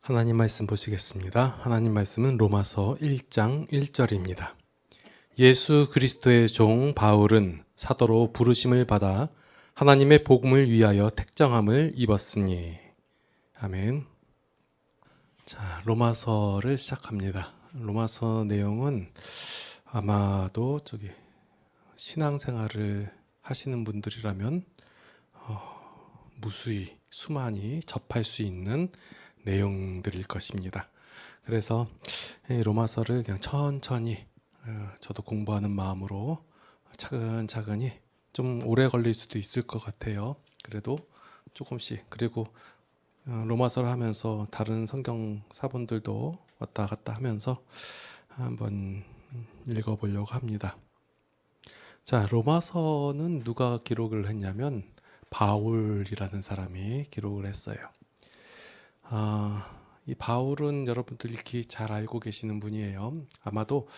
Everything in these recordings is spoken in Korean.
하나님 말씀 보시겠습니다. 하나님 말씀은 로마서 1장 1절입니다. 예수 그리스도의 종 바울은 사도로 부르심을 받아 하나님의 복음을 위하여 택정함을 입었으니. 아멘. 자, 로마서를 시작합니다. 로마서 내용은 아마도 신앙생활을 하시는 분들이라면 무수히 수많이 접할 수 있는 내용들일 것입니다. 그래서 로마서를 그냥 천천히 저도 공부하는 마음으로 차근차근히 좀 오래 걸릴 수도 있을 것 같아요. 그래도 조금씩, 그리고 로마서를 하면서 다른 성경 사본들도 왔다 갔다 하면서 한번 읽어보려고 합니다. 자, 로마서는 누가 기록을 했냐면 바울이라는 사람이 기록을 했어요. 이 바울은 여러분들 익히 잘 알고 계시는 분이에요. 아마도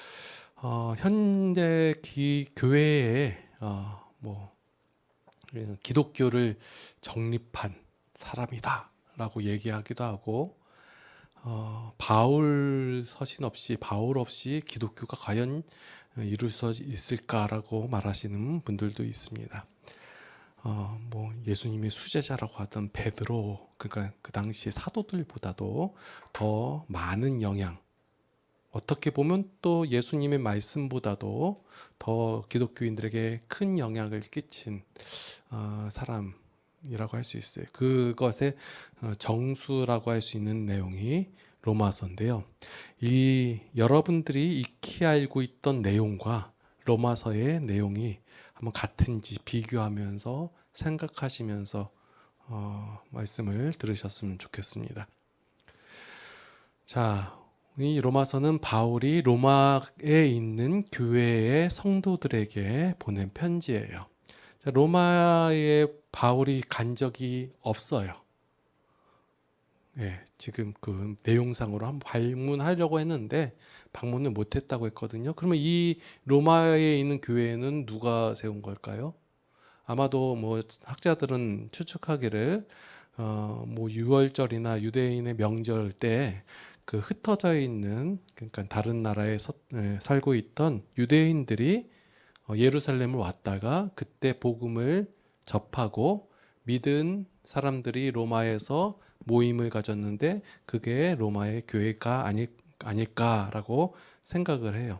현대 교회에 기독교를 정립한 사람이다라고 얘기하기도 하고, 바울 서신 없이, 바울 없이 기독교가 과연 이룰 수 있을까라고 말하시는 분들도 있습니다. 예수님의 수제자라고 하던 베드로, 그러니까 그 당시 사도들보다도 더 많은 영향, 어떻게 보면 또 예수님의 말씀보다도 더 기독교인들에게 큰 영향을 끼친 사람이라고 할 수 있어요. 그것의 정수라고 할 수 있는 내용이 로마서인데요. 이 여러분들이 익히 알고 있던 내용과 로마서의 내용이 한번 같은지 비교하면서 생각하시면서 말씀을 들으셨으면 좋겠습니다. 자, 이 로마서는 바울이 로마에 있는 교회의 성도들에게 보낸 편지예요. 자, 로마에 바울이 간 적이 없어요. 지금 그 내용상으로 한번 방문하려고 했는데 방문을 못했다고 했거든요. 그러면 이 로마에 있는 교회는 누가 세운 걸까요? 아마도 학자들은 추측하기를 6월절이나 유대인의 명절 때 그 흩어져 있는, 그러니까 다른 나라에 살고 있던 유대인들이 예루살렘을 왔다가 그때 복음을 접하고 믿은 사람들이 로마에서 모임을 가졌는데 그게 로마의 교회가 아닐까라고 생각을 해요.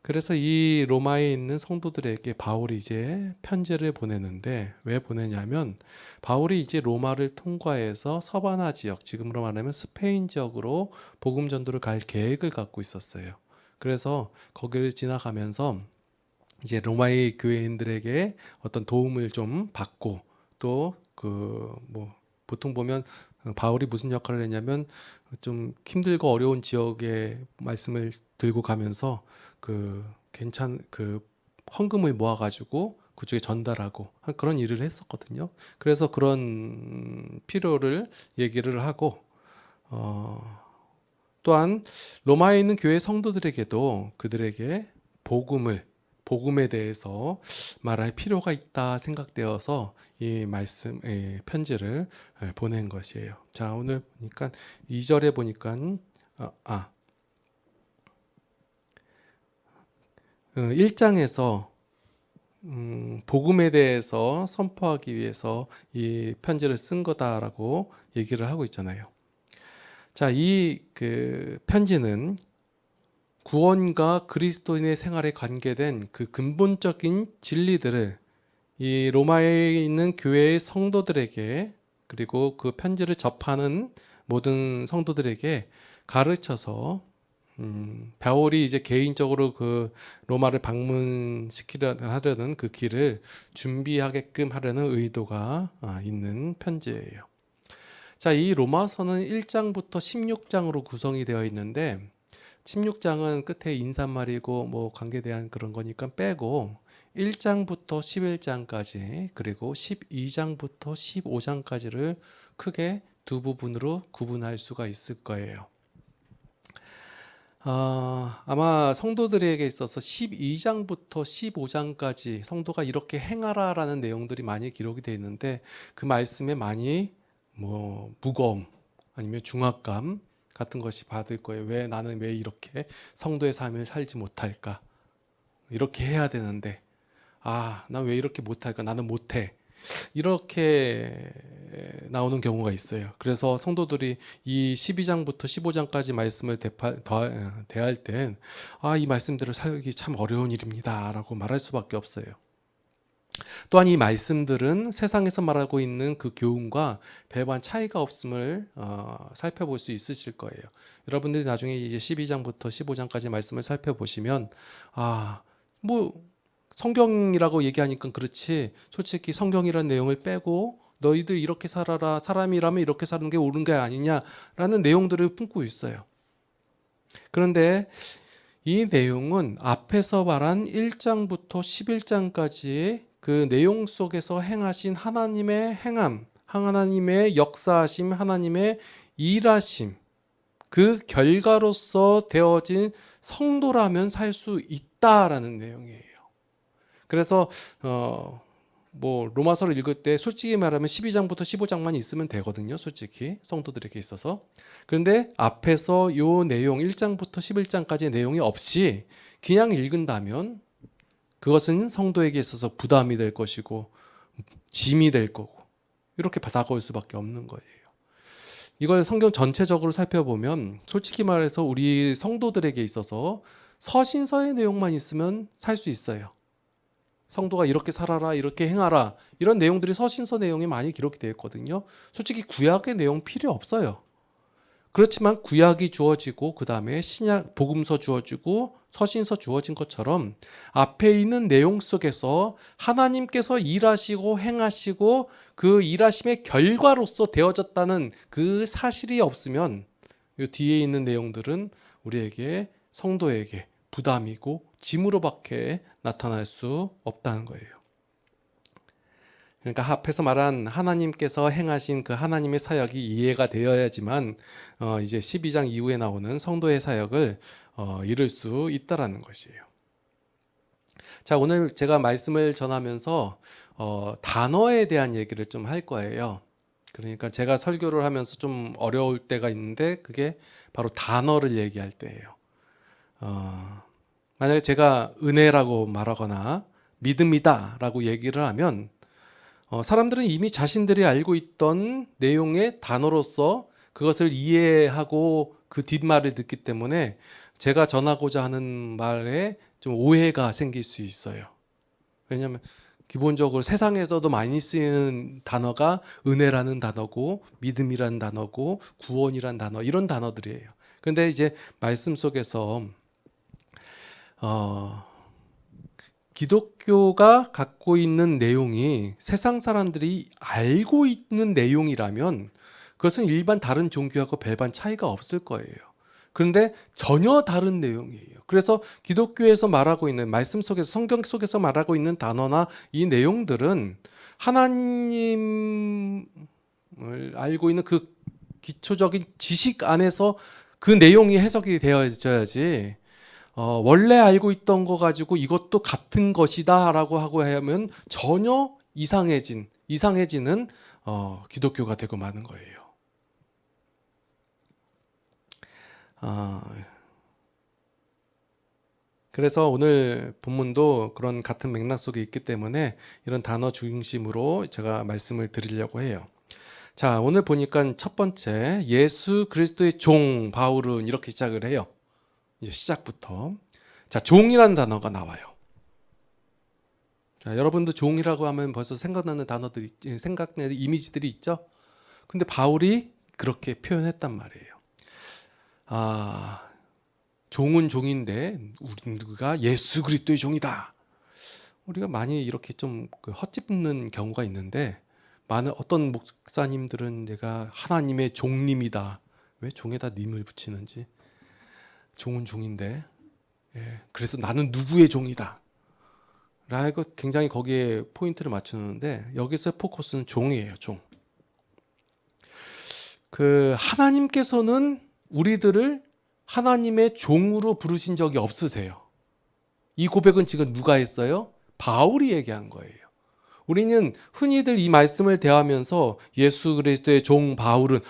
그래서 이 로마에 있는 성도들에게 바울이 이제 편지를 보내는데, 왜 보내냐면 바울이 이제 로마를 통과해서 서바나 지역, 지금으로 말하면 스페인 지역으로 복음 전도를 갈 계획을 갖고 있었어요. 그래서 거기를 지나가면서 이제 로마의 교회인들에게 어떤 도움을 좀 받고, 또 보통 보면 바울이 무슨 역할을 했냐면 좀 힘들고 어려운 지역의 말씀을 들고 가면서 그 헌금을 모아가지고 그쪽에 전달하고 그런 일을 했었거든요. 그래서 그런 필요를 얘기를 하고, 또한 로마에 있는 교회 성도들에게도 그들에게 복음에 대해서 말할 필요가 있다 생각되어서 이 편지를 보낸 것이에요. 자, 오늘 보니까 2절에 보니까 1장에서 복음에 대해서 선포하기 위해서 이 편지를 쓴 거다라고 얘기를 하고 있잖아요. 자, 이 편지는 구원과 그리스도인의 생활에 관계된 그 근본적인 진리들을 이 로마에 있는 교회의 성도들에게, 그리고 그 편지를 접하는 모든 성도들에게 가르쳐서 바울이 이제 개인적으로 그 로마를 방문하려는 그 길을 준비하게끔 하려는 의도가 있는 편지예요. 자, 이 로마서는 1장부터 16장으로 구성이 되어 있는데, 16장은 끝에 인사말이고 관계에 대한 그런 거니까 빼고 1장부터 11장까지, 그리고 12장부터 15장까지를 크게 두 부분으로 구분할 수가 있을 거예요. 아마 성도들에게 있어서 12장부터 15장까지 성도가 이렇게 행하라라는 내용들이 많이 기록이 되어 있는데, 그 말씀에 많이 무거움, 아니면 중압감 같은 것이 받을 거예요. 왜 나는 왜 이렇게 성도의 삶을 살지 못할까? 이렇게 해야 되는데 난 왜 이렇게 못할까? 나는 못해. 이렇게 나오는 경우가 있어요. 그래서 성도들이 이 12장부터 15장까지 말씀을 대할 땐 이 말씀들을 살기 참 어려운 일입니다 라고 말할 수밖에 없어요. 또한 이 말씀들은 세상에서 말하고 있는 그 교훈과 별반 차이가 없음을 살펴볼 수 있으실 거예요. 여러분들이 나중에 이제 12장부터 15장까지 말씀을 살펴보시면 뭐 성경이라고 얘기하니까 그렇지, 솔직히 성경이라는 내용을 빼고 너희들 이렇게 살아라, 사람이라면 이렇게 사는 게 옳은 게 아니냐라는 내용들을 품고 있어요. 그런데 이 내용은 앞에서 말한 1장부터 11장까지의 그 내용 속에서 행하신 하나님의 행함, 하나님의 역사하심, 하나님의 일하심, 그 결과로서 되어진 성도라면 살 수 있다라는 내용이에요. 그래서 뭐 로마서를 읽을 때 솔직히 말하면 12장부터 15장만 있으면 되거든요. 솔직히 성도들에게 있어서. 그런데 앞에서 요 내용 1장부터 11장까지의 내용이 없이 그냥 읽은다면 그것은 성도에게 있어서 부담이 될 것이고 짐이 될 거고 이렇게 다가올 수밖에 없는 거예요. 이걸 성경 전체적으로 살펴보면 솔직히 말해서 우리 성도들에게 있어서 서신서의 내용만 있으면 살 수 있어요. 성도가 이렇게 살아라, 이렇게 행하라, 이런 내용들이 서신서 내용에 많이 기록이 되어 있거든요. 솔직히 구약의 내용 필요 없어요. 그렇지만 구약이 주어지고 그 다음에 신약 복음서 주어지고 서신서 주어진 것처럼 앞에 있는 내용 속에서 하나님께서 일하시고 행하시고 그 일하심의 결과로서 되어졌다는 그 사실이 없으면 이 뒤에 있는 내용들은 우리에게, 성도에게 부담이고 짐으로밖에 나타날 수 없다는 거예요. 그러니까 앞에서 말한 하나님께서 행하신 그 하나님의 사역이 이해가 되어야지만 이제 12장 이후에 나오는 성도의 사역을 이룰 수 있다라는 것이에요. 자, 오늘 제가 말씀을 전하면서 단어에 대한 얘기를 좀 할 거예요. 그러니까 제가 설교를 하면서 좀 어려울 때가 있는데 그게 바로 단어를 얘기할 때예요. 만약에 제가 은혜라고 말하거나 믿음이다 라고 얘기를 하면 사람들은 이미 자신들이 알고 있던 내용의 단어로서 그것을 이해하고 그 뒷말을 듣기 때문에 제가 전하고자 하는 말에 좀 오해가 생길 수 있어요. 왜냐하면 기본적으로 세상에서도 많이 쓰이는 단어가 은혜라는 단어고 믿음이라는 단어고 구원이라는 단어, 이런 단어들이에요. 그런데 이제 말씀 속에서 기독교가 갖고 있는 내용이 세상 사람들이 알고 있는 내용이라면 그것은 일반 다른 종교하고 별반 차이가 없을 거예요. 그런데 전혀 다른 내용이에요. 그래서 기독교에서 말하고 있는 말씀 속에서, 성경 속에서 말하고 있는 단어나 이 내용들은 하나님을 알고 있는 그 기초적인 지식 안에서 그 내용이 해석이 되어져야지 원래 알고 있던 거 가지고 이것도 같은 것이다 라고 하고 하면 전혀 이상해지는 기독교가 되고 마는 거예요. 그래서 오늘 본문도 그런 같은 맥락 속에 있기 때문에 이런 단어 중심으로 제가 말씀을 드리려고 해요. 자, 오늘 보니까 첫 번째, 예수 그리스도의 종 바울은 이렇게 시작을 해요. 이제 시작부터. 자, 종이라는 단어가 나와요. 자, 여러분도 종이라고 하면 벌써 생각나는 단어들이, 생각나는 이미지들이 있죠? 근데 바울이 그렇게 표현했단 말이에요. 종은 종인데 우리가 예수 그리스도의 종이다. 우리가 많이 이렇게 좀 헛짚는 경우가 있는데, 많은 어떤 목사님들은 내가 하나님의 종님이다. 왜 종에다 님을 붙이는지. 종은 종인데, 그래서 나는 누구의 종이다 라고 굉장히 거기에 포인트를 맞추는데, 여기서 포커스는 종이에요. 종. 그 하나님께서는 우리들을 하나님의 종으로 부르신 적이 없으세요. 이 고백은 지금 누가 했어요? 바울이 얘기한 거예요. 우리는 흔히들 이 말씀을 대하면서 예수 그리스도의 종 바울은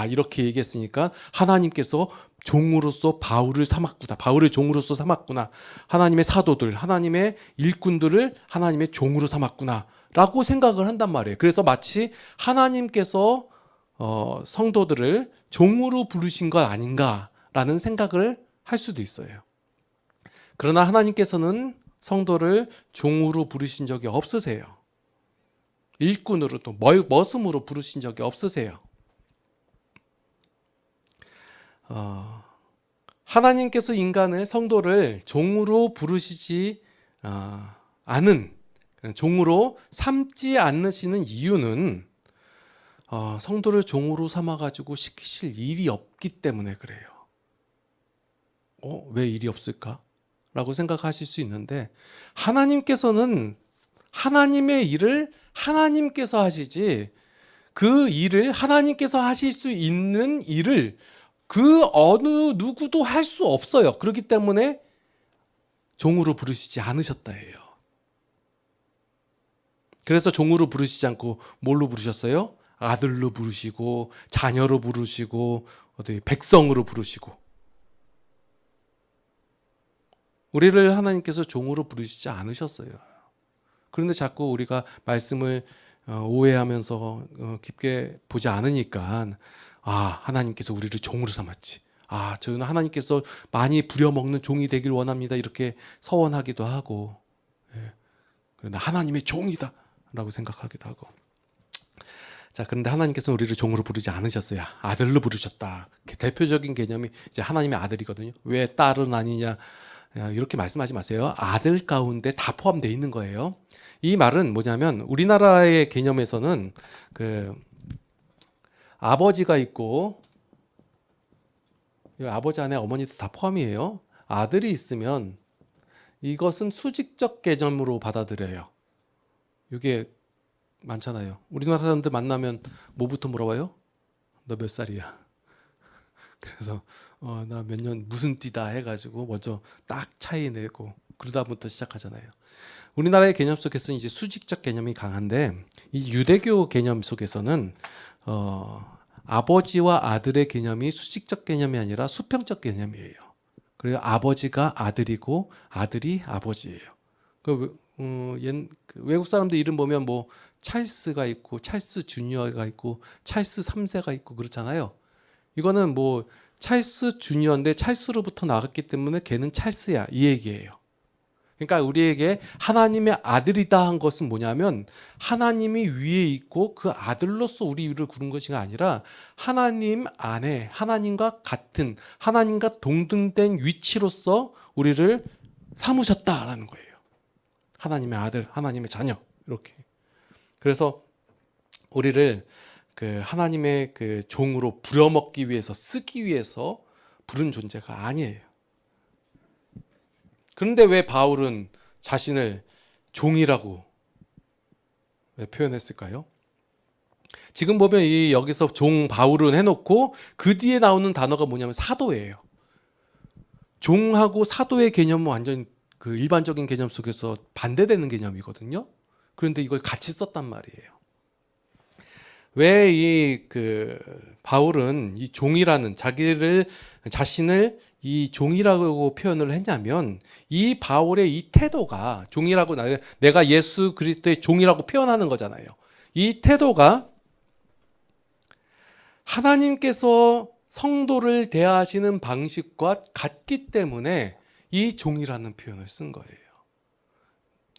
이렇게 얘기했으니까 하나님께서 종으로서 바울을 삼았구나. 바울을 종으로서 삼았구나. 하나님의 사도들, 하나님의 일꾼들을 하나님의 종으로 삼았구나. 라고 생각을 한단 말이에요. 그래서 마치 하나님께서 성도들을 종으로 부르신 것 아닌가라는 생각을 할 수도 있어요. 그러나 하나님께서는 성도를 종으로 부르신 적이 없으세요. 일꾼으로 또 머슴으로 부르신 적이 없으세요. 하나님께서 인간을 성도를 종으로 부르시지 않은 종으로 삼지 않으시는 이유는 성도를 종으로 삼아가지고 시키실 일이 없기 때문에 그래요. 왜 일이 없을까? 라고 생각하실 수 있는데 하나님께서는 하나님의 일을 하나님께서 하시지 그 일을 하나님께서 하실 수 있는 일을 그 어느 누구도 할 수 없어요. 그렇기 때문에 종으로 부르시지 않으셨다 해요. 그래서 종으로 부르시지 않고 뭘로 부르셨어요? 아들로 부르시고 자녀로 부르시고 백성으로 부르시고 우리를 하나님께서 종으로 부르시지 않으셨어요. 그런데 자꾸 우리가 말씀을 오해하면서 깊게 보지 않으니까 하나님께서 우리를 종으로 삼았지. 저는 하나님께서 많이 부려먹는 종이 되길 원합니다. 이렇게 서원하기도 하고 그런데 하나님의 종이다 라고 생각하기도 하고 자, 그런데 하나님께서는 우리를 종으로 부르지 않으셨어요. 아들로 부르셨다. 대표적인 개념이 이제 하나님의 아들이거든요. 왜 딸은 아니냐 이렇게 말씀하지 마세요. 아들 가운데 다 포함되어 있는 거예요. 이 말은 뭐냐면 우리나라의 개념에서는 아버지가 있고 아버지 안에 어머니도 다 포함이에요. 아들이 있으면 이것은 수직적 개념으로 받아들여요. 이게 많잖아요. 우리나라 사람들 만나면 뭐부터 물어봐요? 너 몇 살이야? 그래서 나 몇 년 무슨 띠다 해가지고 먼저 딱 차이 내고 그러다부터 시작하잖아요. 우리나라의 개념 속에서는 이제 수직적 개념이 강한데 이 유대교 개념 속에서는 아버지와 아들의 개념이 수직적 개념이 아니라 수평적 개념이에요. 그래서 아버지가 아들이고 아들이 아버지예요. 외국 사람들 이름 보면 뭐 찰스가 있고 찰스 주니어가 있고 찰스 3세가 있고 그렇잖아요. 이거는 뭐 찰스 주니어인데 찰스로부터 나왔기 때문에 걔는 찰스야 이 얘기예요. 그러니까 우리에게 하나님의 아들이다 한 것은 뭐냐면 하나님이 위에 있고 그 아들로서 우리를 부른 것이 아니라 하나님 안에 하나님과 같은 하나님과 동등된 위치로서 우리를 삼으셨다라는 거예요. 하나님의 아들, 하나님의 자녀 이렇게. 그래서 우리를 하나님의 종으로 부려먹기 위해서 쓰기 위해서 부른 존재가 아니에요. 그런데 왜 바울은 자신을 종이라고 왜 표현했을까요? 지금 보면 여기서 종 바울은 해놓고 그 뒤에 나오는 단어가 뭐냐면 사도예요. 종하고 사도의 개념은 완전 일반적인 개념 속에서 반대되는 개념이거든요. 그런데 이걸 같이 썼단 말이에요. 왜 바울은 이 종이라는 자신을 이 종이라고 표현을 했냐면 이 바울의 이 태도가 종이라고 내가 예수 그리스도의 종이라고 표현하는 거잖아요. 이 태도가 하나님께서 성도를 대하시는 방식과 같기 때문에 이 종이라는 표현을 쓴 거예요.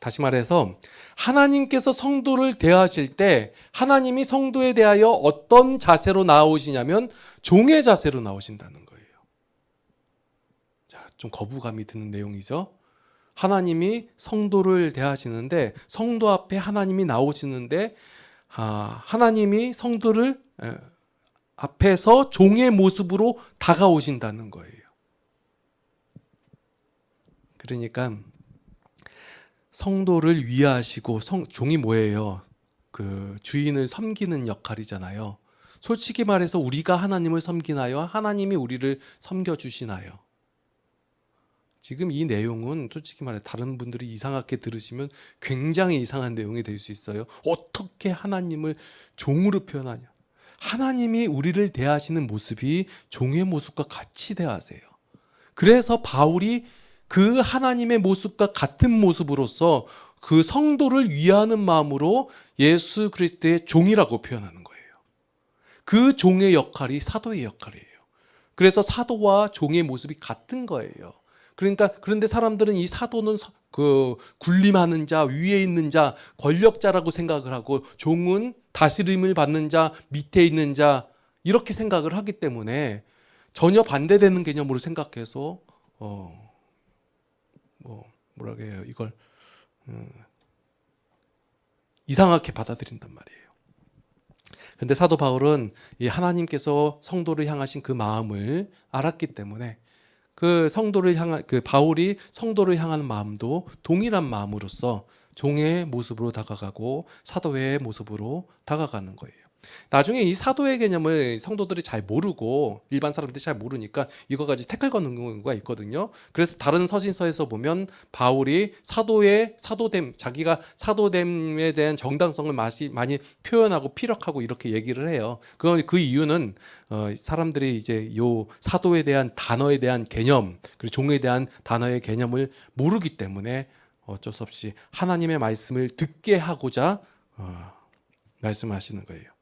다시 말해서 하나님께서 성도를 대하실 때 하나님이 성도에 대하여 어떤 자세로 나오시냐면 종의 자세로 나오신다는 거예요. 자, 좀 거부감이 드는 내용이죠. 하나님이 성도를 대하시는데 성도 앞에 하나님이 나오시는데 하나님이 성도를 앞에서 종의 모습으로 다가오신다는 거예요. 그러니까 성도를 위하시고 종이 뭐예요? 주인을 섬기는 역할이잖아요. 솔직히 말해서 우리가 하나님을 섬기나요? 하나님이 우리를 섬겨주시나요? 지금 이 내용은 솔직히 말해 다른 분들이 이상하게 들으시면 굉장히 이상한 내용이 될 수 있어요. 어떻게 하나님을 종으로 표현하냐. 하나님이 우리를 대하시는 모습이 종의 모습과 같이 대하세요. 그래서 바울이 그 하나님의 모습과 같은 모습으로서 그 성도를 위하는 마음으로 예수 그리스도의 종이라고 표현하는 거예요. 그 종의 역할이 사도의 역할이에요. 그래서 사도와 종의 모습이 같은 거예요. 그러니까 그런데 사람들은 이 사도는 그 군림하는 자, 위에 있는 자, 권력자라고 생각을 하고 종은 다스림을 받는 자, 밑에 있는 자 이렇게 생각을 하기 때문에 전혀 반대되는 개념으로 생각해서 뭐라고 해요? 이걸 이상하게 받아들인단 말이에요. 근데 사도 바울은 이 하나님께서 성도를 향하신 그 마음을 알았기 때문에 그 성도를 향한 그 바울이 성도를 향하는 마음도 동일한 마음으로서 종의 모습으로 다가가고 사도의 모습으로 다가가는 거예요. 나중에 이 사도의 개념을 성도들이 잘 모르고 일반 사람들이 잘 모르니까 이거 가지고 태클 거는 경우가 있거든요. 그래서 다른 서신서에서 보면 바울이 사도의 사도됨, 자기가 사도됨에 대한 정당성을 많이 표현하고 피력하고 이렇게 얘기를 해요. 그 이유는 사람들이 이제 요 사도에 대한 단어에 대한 개념, 그리고 종에 대한 단어의 개념을 모르기 때문에 어쩔 수 없이 하나님의 말씀을 듣게 하고자 말씀하시는 거예요.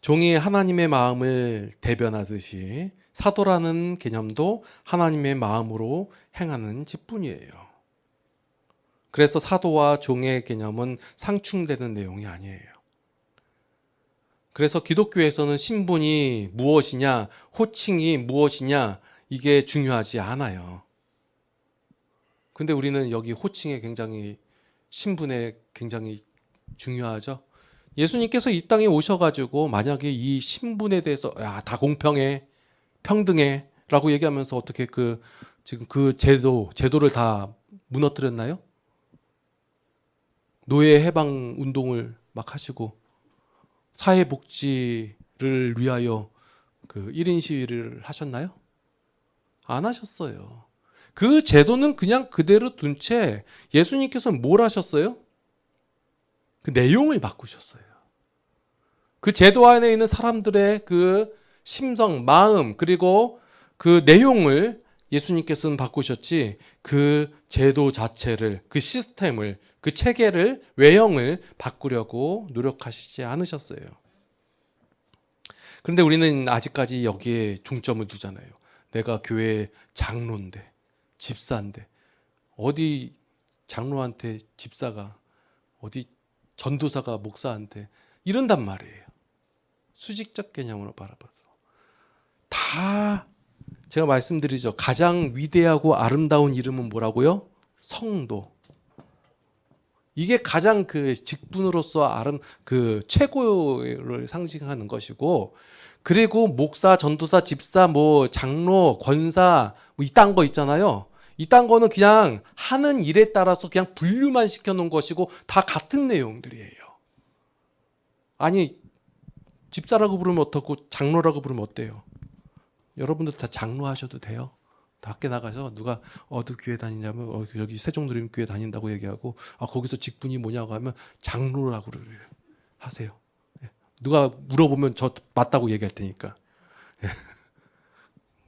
종이 하나님의 마음을 대변하듯이 사도라는 개념도 하나님의 마음으로 행하는 직분이에요. 그래서 사도와 종의 개념은 상충되는 내용이 아니에요. 그래서 기독교에서는 신분이 무엇이냐, 호칭이 무엇이냐 이게 중요하지 않아요. 근데 우리는 여기 호칭에 굉장히 신분에 굉장히 중요하죠. 예수님께서 이 땅에 오셔가지고 만약에 이 신분에 대해서 다 공평해, 평등해 라고 얘기하면서 어떻게 지금 그 제도를 다 무너뜨렸나요? 노예 해방 운동을 막 하시고 사회복지를 위하여 그 1인 시위를 하셨나요? 안 하셨어요. 그 제도는 그냥 그대로 둔 채 예수님께서는 뭘 하셨어요? 그 내용을 바꾸셨어요. 그 제도 안에 있는 사람들의 그 심성, 마음, 그리고 그 내용을 예수님께서는 바꾸셨지 그 제도 자체를, 그 시스템을, 그 체계를, 외형을 바꾸려고 노력하시지 않으셨어요. 그런데 우리는 아직까지 여기에 중점을 두잖아요. 내가 교회 장로인데, 집사인데, 어디 장로한테 집사가, 어디 전도사가 목사한테 이런단 말이에요. 수직적 개념으로 바라봐서. 다 제가 말씀드리죠. 가장 위대하고 아름다운 이름은 뭐라고요? 성도. 이게 가장 그 직분으로서 그 최고를 상징하는 것이고, 그리고 목사, 전도사, 집사, 장로, 권사 이딴 거 있잖아요. 이딴 거는 그냥 하는 일에 따라서 그냥 분류만 시켜놓은 것이고 다 같은 내용들이에요. 아니 집사라고 부르면 어떻고 장로라고 부르면 어때요? 여러분들 다 장로 하셔도 돼요. 밖에 나가서 누가 어디 교회 다니냐면 여기 세종드림 교회 다닌다고 얘기하고 거기서 직분이 뭐냐고 하면 장로라고 하세요. 누가 물어보면 저 맞다고 얘기할 테니까.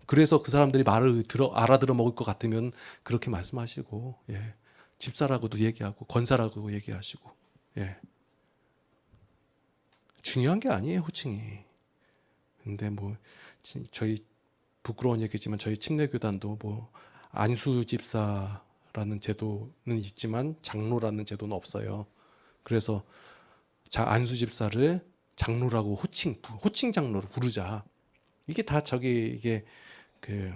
그래서 그 사람들이 말을 알아들어 먹을 것 같으면 그렇게 말씀하시고, 집사라고도 얘기하고 권사라고 얘기하시고, 중요한 게 아니에요, 호칭이. 근데 저희 부끄러운 얘기지만 저희 침례교단도 안수 집사라는 제도는 있지만 장로라는 제도는 없어요. 그래서 안수 집사를 장로라고 호칭 장로로 부르자. 이게 다 이게 그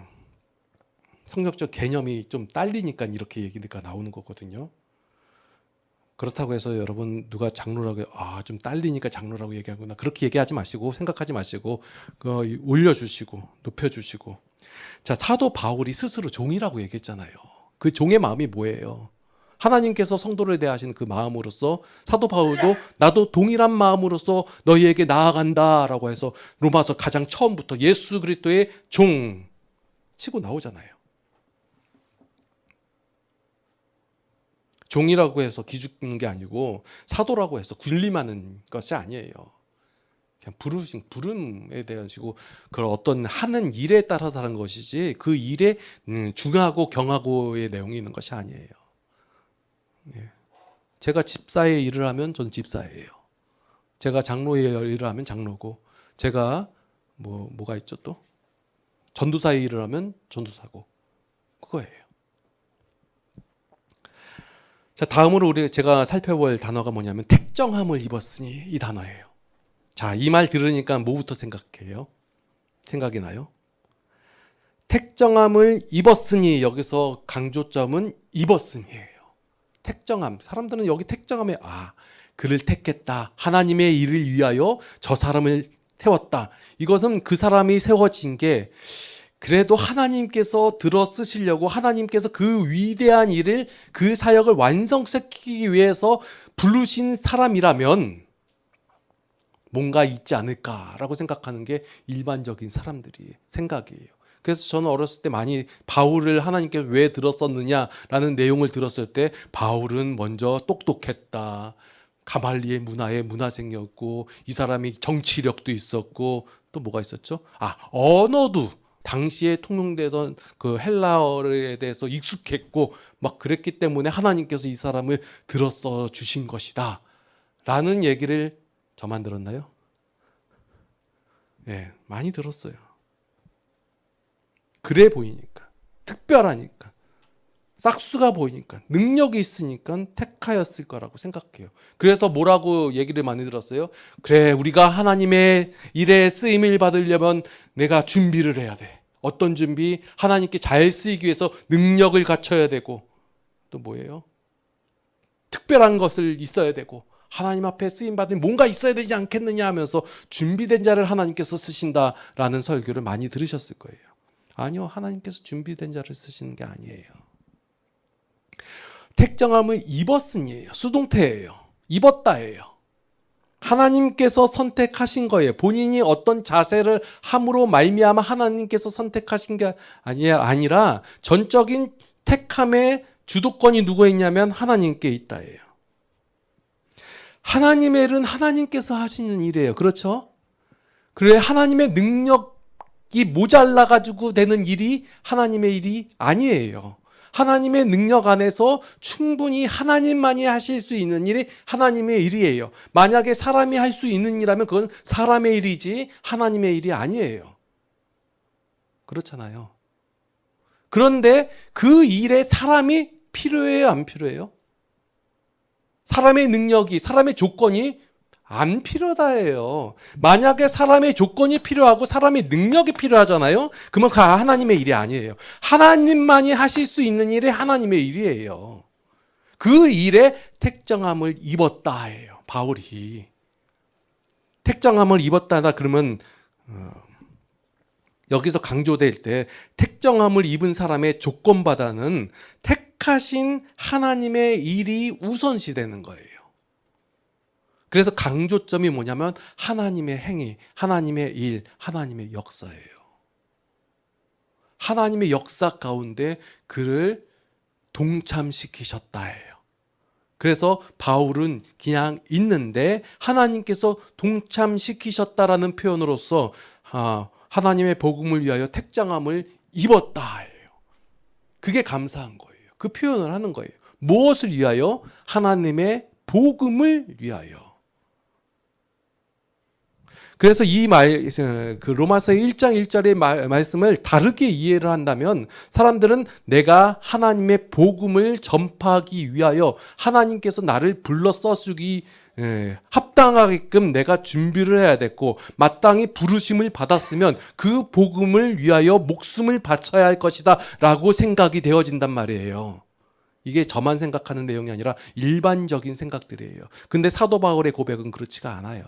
성경적 개념이 좀 딸리니까 이렇게 얘기가 나오는 거거든요. 그렇다고 해서 여러분 누가 장로라고 좀 딸리니까 장로라고 얘기하구나 그렇게 얘기하지 마시고 생각하지 마시고 올려주시고 높여주시고. 자, 사도 바울이 스스로 종이라고 얘기했잖아요. 그 종의 마음이 뭐예요? 하나님께서 성도를 대하시는 그 마음으로서 사도 바울도 나도 동일한 마음으로서 너희에게 나아간다라고 해서 로마서 가장 처음부터 예수 그리스도의 종 치고 나오잖아요. 종이라고 해서 기죽는 게 아니고 사도라고 해서 군림하는 것이 아니에요. 그냥 부름에 대하시고 그런 어떤 하는 일에 따라서 하는 것이지 그 일에 중하고 경하고의 내용이 있는 것이 아니에요. 예. 제가 집사의 일을 하면 전 집사예요. 제가 장로의 일을 하면 장로고, 제가 뭐가 있죠 또? 전도사의 일을 하면 전도사고, 그거예요. 자, 다음으로 제가 살펴볼 단어가 뭐냐면 택정함을 입었으니, 이 단어예요. 자, 이 말 들으니까 뭐부터 생각이 나요? 택정함을 입었으니, 여기서 강조점은 입었으니예요. 택정함. 사람들은 여기 택정함에 그를 택했다. 하나님의 일을 위하여 저 사람을 세웠다. 이것은 그 사람이 세워진 게 그래도 하나님께서 들어 쓰시려고, 하나님께서 그 위대한 일을, 그 사역을 완성시키기 위해서 부르신 사람이라면 뭔가 있지 않을까라고 생각하는 게 일반적인 사람들이 생각이에요. 그래서 저는 어렸을 때 많이 바울을 하나님께서 왜 들었었느냐라는 내용을 들었을 때, 바울은 먼저 똑똑했다. 가말리의 문화의 문화생이었고, 이 사람이 정치력도 있었고, 또 뭐가 있었죠? 언어도 당시에 통용되던 그 헬라어에 대해서 익숙했고 막 그랬기 때문에 하나님께서 이 사람을 들었어 주신 것이다 라는 얘기를 저만 들었나요? 네, 많이 들었어요. 그래 보이니까, 특별하니까, 싹수가 보이니까, 능력이 있으니까 택하였을 거라고 생각해요. 그래서 뭐라고 얘기를 많이 들었어요? 그래, 우리가 하나님의 일에 쓰임을 받으려면 내가 준비를 해야 돼. 어떤 준비? 하나님께 잘 쓰이기 위해서 능력을 갖춰야 되고, 또 뭐예요? 특별한 것을 있어야 되고, 하나님 앞에 쓰임받은 뭔가 있어야 되지 않겠느냐 하면서 준비된 자를 하나님께서 쓰신다라는 설교를 많이 들으셨을 거예요. 아니요, 하나님께서 준비된 자를 쓰시는 게 아니에요. 택정함을 입었으니예요. 수동태예요. 입었다예요. 하나님께서 선택하신 거예요. 본인이 어떤 자세를 함으로 말미암아 하나님께서 선택하신 게 아니라 전적인 택함의 주도권이 누구에 있냐면 하나님께 있다예요. 하나님의 일은 하나님께서 하시는 일이에요. 그렇죠? 그래, 하나님의 능력이 모자라 가지고 되는 일이 하나님의 일이 아니에요. 하나님의 능력 안에서 충분히 하나님만이 하실 수 있는 일이 하나님의 일이에요. 만약에 사람이 할 수 있는 일이라면 그건 사람의 일이지 하나님의 일이 아니에요. 그렇잖아요. 그런데 그 일에 사람이 필요해요, 안 필요해요? 사람의 능력이, 사람의 조건이 안 필요하다예요. 만약에 사람의 조건이 필요하고 사람의 능력이 필요하잖아요. 그러면 그 하나님의 일이 아니에요. 하나님만이 하실 수 있는 일이 하나님의 일이에요. 그 일에 택정함을 입었다예요. 바울이 택정함을 입었다다 그러면 여기서 강조될 때 택정함을 입은 사람의 조건보다는 택하신 하나님의 일이 우선시되는 거예요. 그래서 강조점이 뭐냐면 하나님의 행위, 하나님의 일, 하나님의 역사예요. 하나님의 역사 가운데 그를 동참시키셨다예요. 그래서 바울은 그냥 있는데 하나님께서 동참시키셨다라는 표현으로서 하나님의 복음을 위하여 택정함을 입었다예요. 그게 감사한 거예요. 그 표현을 하는 거예요. 무엇을 위하여? 하나님의 복음을 위하여. 그래서 그 로마서 1장 1절의 말씀을 다르게 이해를 한다면 사람들은 내가 하나님의 복음을 전파하기 위하여 하나님께서 나를 불러 써주기 합당하게끔 내가 준비를 해야 됐고 마땅히 부르심을 받았으면 그 복음을 위하여 목숨을 바쳐야 할 것이다 라고 생각이 되어진단 말이에요. 이게 저만 생각하는 내용이 아니라 일반적인 생각들이에요. 근데 사도 바울의 고백은 그렇지가 않아요.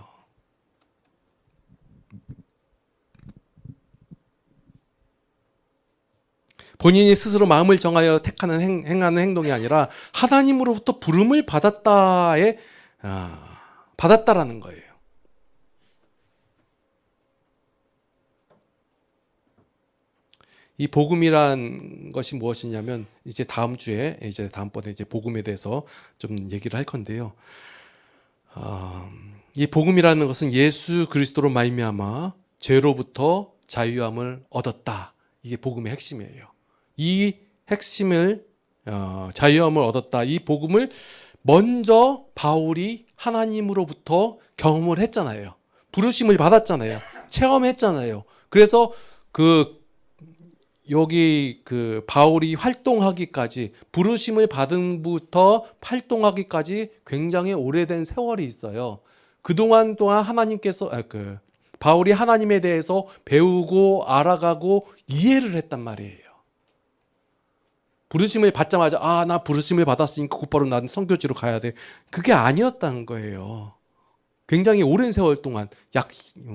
본인이 스스로 마음을 정하여 택하는 행하는 행동이 아니라 하나님으로부터 부름을 받았다라는 거예요. 이 복음이란 것이 무엇이냐면 이제 다음번에 이제 복음에 대해서 좀 얘기를 할 건데요. 이 복음이라는 것은 예수 그리스도로 말미암아 죄로부터 자유함을 얻었다. 이게 복음의 핵심이에요. 이 핵심을 자유함을 얻었다. 이 복음을 먼저 바울이 하나님으로부터 경험을 했잖아요. 부르심을 받았잖아요. 체험했잖아요. 그래서 여기 바울이 활동하기까지 부르심을 받은부터 활동하기까지 굉장히 오래된 세월이 있어요. 그동안 동안 하나님께서 바울이 하나님에 대해서 배우고 알아가고 이해를 했단 말이에요. 부르심을 받자마자 나 부르심을 받았으니까 곧바로 난 선교지로 가야 돼. 그게 아니었다는 거예요. 굉장히 오랜 세월 동안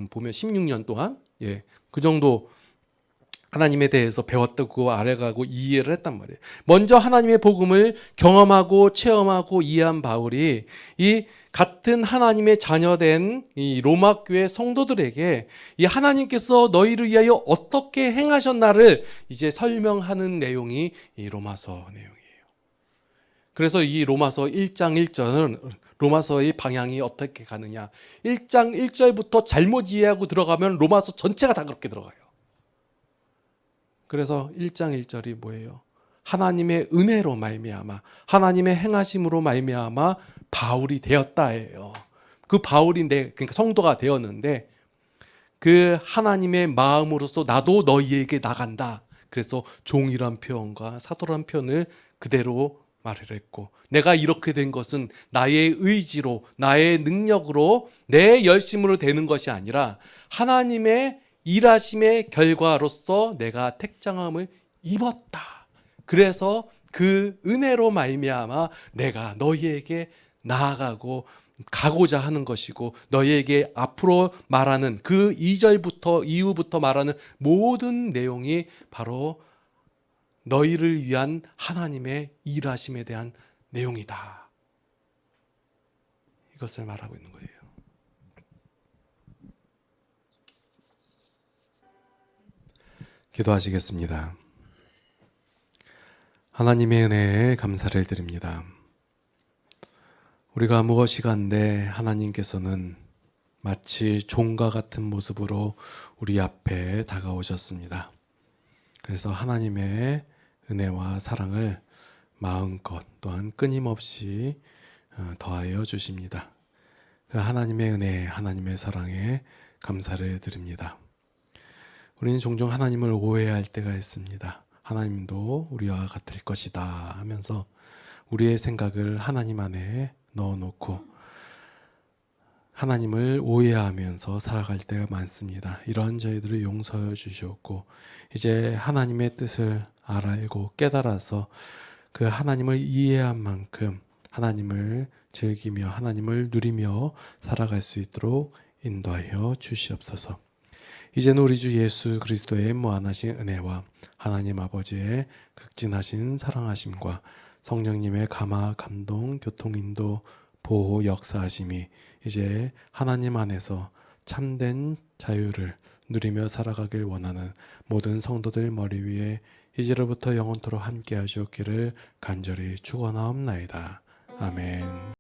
보면 16년 동안 그 정도 하나님에 대해서 배웠다고 알아가고 이해를 했단 말이에요. 먼저 하나님의 복음을 경험하고 체험하고 이해한 바울이 이 같은 하나님의 자녀된 이 로마 교회 성도들에게 이 하나님께서 너희를 위하여 어떻게 행하셨나를 이제 설명하는 내용이 이 로마서 내용이에요. 그래서 이 로마서 1장 1절은 로마서의 방향이 어떻게 가느냐. 1장 1절부터 잘못 이해하고 들어가면 로마서 전체가 다 그렇게 들어가요. 그래서 1장 1절이 뭐예요? 하나님의 은혜로 말미암아 하나님의 행하심으로 말미암아 바울이 되었다예요. 그 바울이 그러니까 성도가 되었는데 그 하나님의 마음으로서 나도 너희에게 나간다. 그래서 종이란 표현과 사도란 표현을 그대로 말을 했고 내가 이렇게 된 것은 나의 의지로 나의 능력으로 내 열심으로 되는 것이 아니라 하나님의 일하심의 결과로서 내가 택정함을 입었다. 그래서 그 은혜로 말미암아 내가 너희에게 나아가고 가고자 하는 것이고 너희에게 앞으로 말하는 그 2절부터 이후부터 말하는 모든 내용이 바로 너희를 위한 하나님의 일하심에 대한 내용이다. 이것을 말하고 있는 거예요. 기도하시겠습니다. 하나님의 은혜에 감사를 드립니다. 우리가 무엇이 간데 하나님께서는 마치 종과 같은 모습으로 우리 앞에 다가오셨습니다. 그래서 하나님의 은혜와 사랑을 마음껏 또한 끊임없이 더하여 주십니다. 그 하나님의 은혜, 하나님의 사랑에 감사를 드립니다. 우리는 종종 하나님을 오해할 때가 있습니다. 하나님도 우리와 같을 것이다 하면서 우리의 생각을 하나님 안에 넣어놓고 하나님을 오해하면서 살아갈 때가 많습니다. 이러한 저희들을 용서해 주시옵고 이제 하나님의 뜻을 알고 깨달아서 그 하나님을 이해한 만큼 하나님을 즐기며 하나님을 누리며 살아갈 수 있도록 인도하여 주시옵소서. 이제는 우리 주 예수 그리스도의 무한하신 은혜와 하나님 아버지의 극진하신 사랑하심과 성령님의 감화, 감동, 교통인도, 보호, 역사하심이 이제 하나님 안에서 참된 자유를 누리며 살아가길 원하는 모든 성도들 머리 위에 이제로부터 영원토록 함께 하시옵기를 간절히 축원하옵나이다. 아멘.